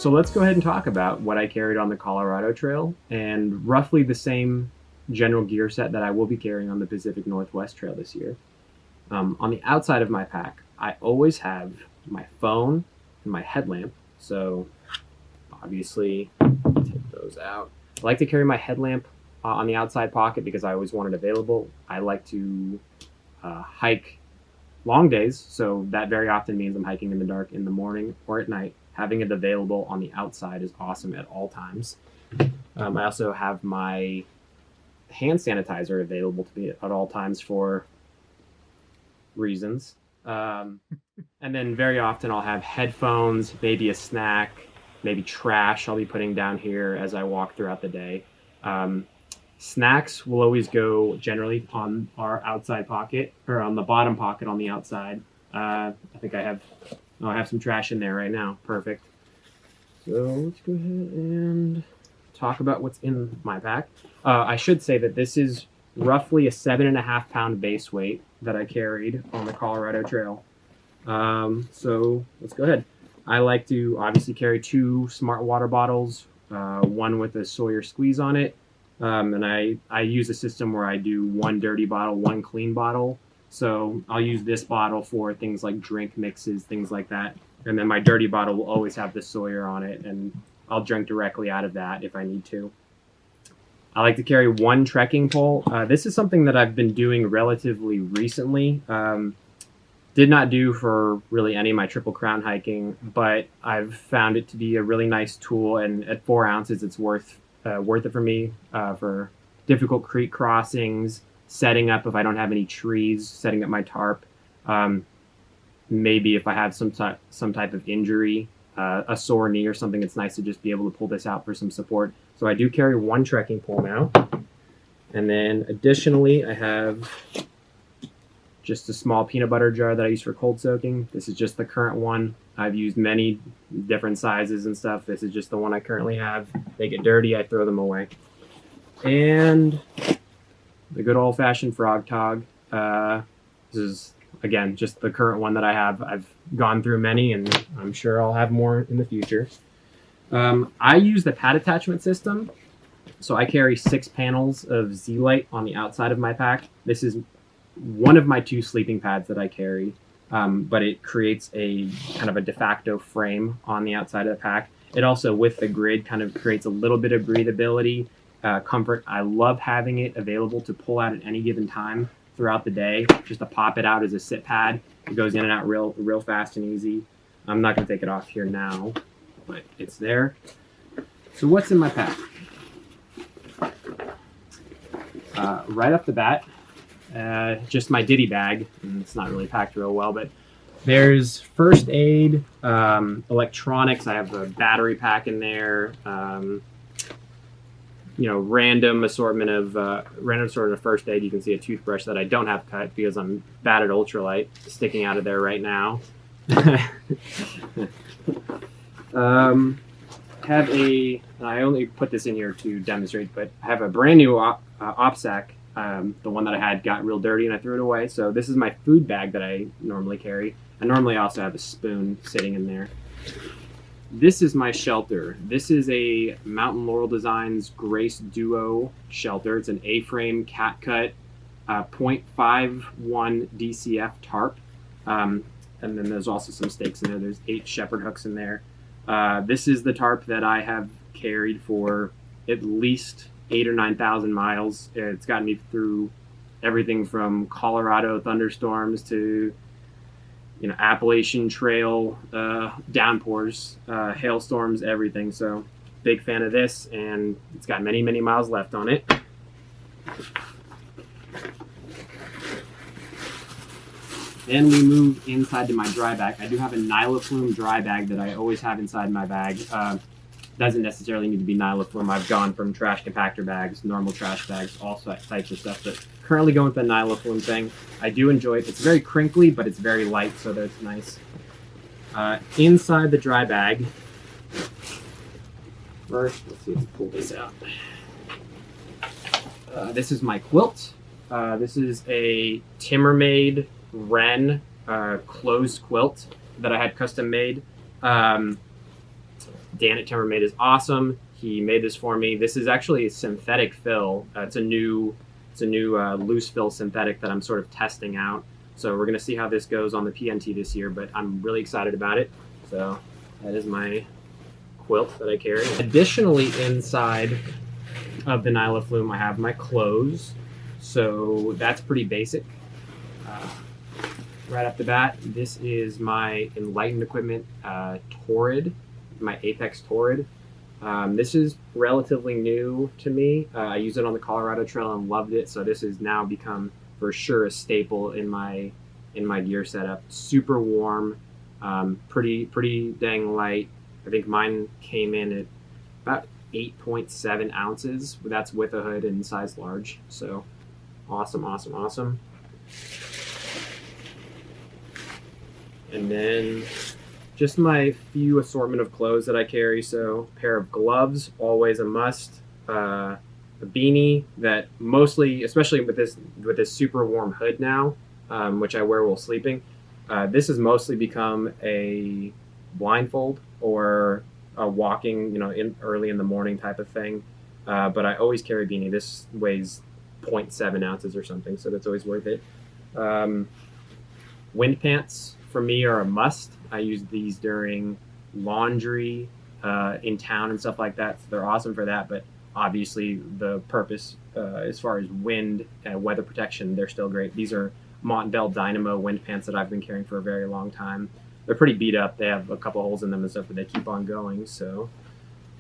So let's go ahead and talk about what I carried on the Colorado Trail and roughly the same general gear set that I will be carrying on the Pacific Northwest Trail this year. On the outside of my pack, I always have my phone and my headlamp. So obviously, take those out. I like to carry my headlamp on the outside pocket because I always want it available. I like to hike long days, so that very often means I'm hiking in the dark in the morning or at night. Having it available on the outside is awesome at all times. I also have my hand sanitizer available to me at all times for reasons. And then very often I'll have headphones, maybe a snack, maybe trash I'll be putting down here as I walk throughout the day. Snacks will always go generally on our outside pocket or on the bottom pocket on the outside. I think I have some trash in there right now. Perfect. So let's go ahead and talk about what's in my pack. I should say that this is roughly a 7.5 pound base weight that I carried on the Colorado Trail. So let's go ahead. I like to obviously carry 2 smart water bottles, one with a Sawyer squeeze on it. And I use a system where I do 1 dirty bottle, 1 clean bottle. So I'll use this bottle for things like drink mixes, things like that. And then my dirty bottle will always have the Sawyer on it, and I'll drink directly out of that if I need to. I like to carry 1 trekking pole. This is something that I've been doing relatively recently. Did not do for really any of my Triple Crown hiking, but I've found it to be a really nice tool, and at 4 ounces, it's worth it for me for difficult creek crossings, setting up if I don't have any trees, setting up my tarp. Maybe if I have some type of injury, a sore knee or something, it's nice to just be able to pull this out for some support. So I do carry 1 trekking pole now. And then additionally, I have just a small peanut butter jar that I use for cold soaking. This is just the current one. I've used many different sizes and stuff. This is just the one I currently have. They get dirty, I throw them away. And the good old-fashioned frog tog. This is, again, just the current one that I have. I've gone through many, and I'm sure I'll have more in the future. I use the pad attachment system. So I carry 6 panels of Z-Lite on the outside of my pack. This is one of my 2 sleeping pads that I carry, but it creates a kind of a de facto frame on the outside of the pack. It also, with the grid, kind of creates a little bit of breathability, comfort. I love having it available to pull out at any given time throughout the day, just to pop it out as a sit pad. It goes in and out real fast and easy. I'm not going to take it off here now, but it's there. So what's in my pack? Right off the bat, just my ditty bag, and it's not really packed real well, but there's first aid, electronics. I have a battery pack in there, random assortment of first aid. You can see a toothbrush that I don't have cut because I'm bad at ultralight, sticking out of there right now. I only put this in here to demonstrate, but I have a brand new op sack. The one that I had got real dirty and I threw it away. So this is my food bag that I normally carry. I normally also have a spoon sitting in there. This is my shelter. This is a Mountain Laurel Designs Grace Duo shelter. It's an A-frame cat cut 0.51 DCF tarp. And then there's also some stakes in there. There's 8 shepherd hooks in there. This is the tarp that I have carried for at least 8,000 or 9,000 miles. It's gotten me through everything from Colorado thunderstorms to, Appalachian Trail downpours, hailstorms, everything. So big fan of this, and it's got many, many miles left on it. Then we move inside to my dry bag. I do have a Nylaflume dry bag that I always have inside my bag. Doesn't necessarily need to be Nylaflume. I've gone from trash compactor bags, normal trash bags, all types of stuff, but currently going with the Nylaflume thing. I do enjoy it. It's very crinkly, but it's very light, so that's nice. Inside the dry bag, first, let's see if we pull this out. This is my quilt. This is a Timmermade Wren closed quilt that I had custom made. Dan at Timbermade is awesome. He made this for me. This is actually a synthetic fill. It's a new loose fill synthetic that I'm sort of testing out. So we're gonna see how this goes on the PNT this year, but I'm really excited about it. So that is my quilt that I carry. Additionally, inside of the Nyla Flume, I have my clothes. So that's pretty basic. Right off the bat, this is my Enlightened Equipment Torrid, my Apex Torrid. This is relatively new to me. I used it on the Colorado Trail and loved it, so this has now become for sure a staple in my gear setup. Super warm, pretty dang light. I think mine came in at about 8.7 ounces. That's with a hood and size large. So awesome, awesome, awesome. And then just my few assortment of clothes that I carry. So a pair of gloves, always a must. A beanie that mostly, especially with this super warm hood now, which I wear while sleeping, this has mostly become a blindfold or a walking, early in the morning type of thing. But I always carry a beanie. This weighs 0.7 ounces or something, so that's always worth it. Wind pants for me are a must. I use these during laundry in town and stuff like that. So they're awesome for that, but obviously the purpose as far as wind and weather protection, they're still great. These are Montbell Dynamo wind pants that I've been carrying for a very long time. They're pretty beat up. They have a couple holes in them and stuff, but they keep on going, so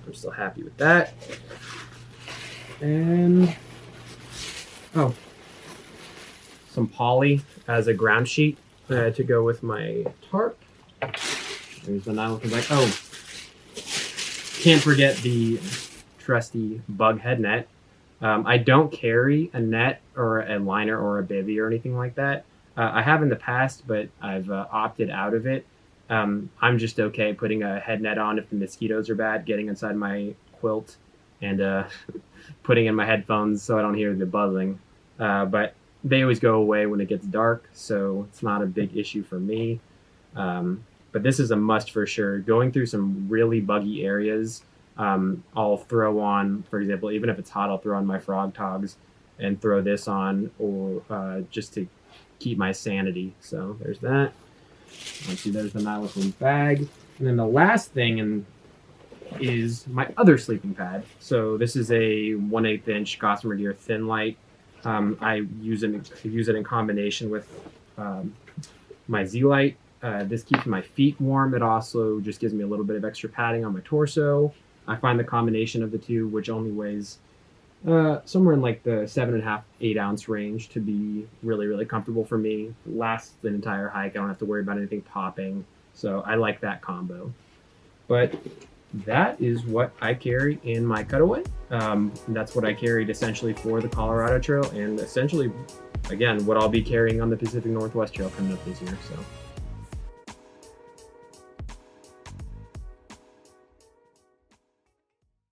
I'm still happy with that. And some poly as a ground sheet to go with my tarp. There's the nylon bag. Can't forget the trusty bug head net. I don't carry a net or a liner or a bivy or anything like that. I have in the past, but I've opted out of it. I'm just okay putting a head net on if the mosquitoes are bad, getting inside my quilt and putting in my headphones so I don't hear the buzzing. But they always go away when it gets dark, so it's not a big issue for me. But this is a must for sure. Going through some really buggy areas, I'll throw on, for example, even if it's hot, I'll throw on my frog togs and throw this on, or just to keep my sanity. So there's that. Let's see, there's the nylon bag. And then the last thing is my other sleeping pad. So this is a 1/8 inch Gossamer Deer Thin Light. I use it in combination with my Z-Light. This keeps my feet warm. It also just gives me a little bit of extra padding on my torso. I find the combination of the two, which only weighs somewhere in like the 7.5, 8 ounce range, to be really, really comfortable for me. It lasts the entire hike. I don't have to worry about anything popping. So I like that combo. But that is what I carry in my cutaway. That's what I carried essentially for the Colorado Trail, and essentially, again, what I'll be carrying on the Pacific Northwest Trail coming up this year. So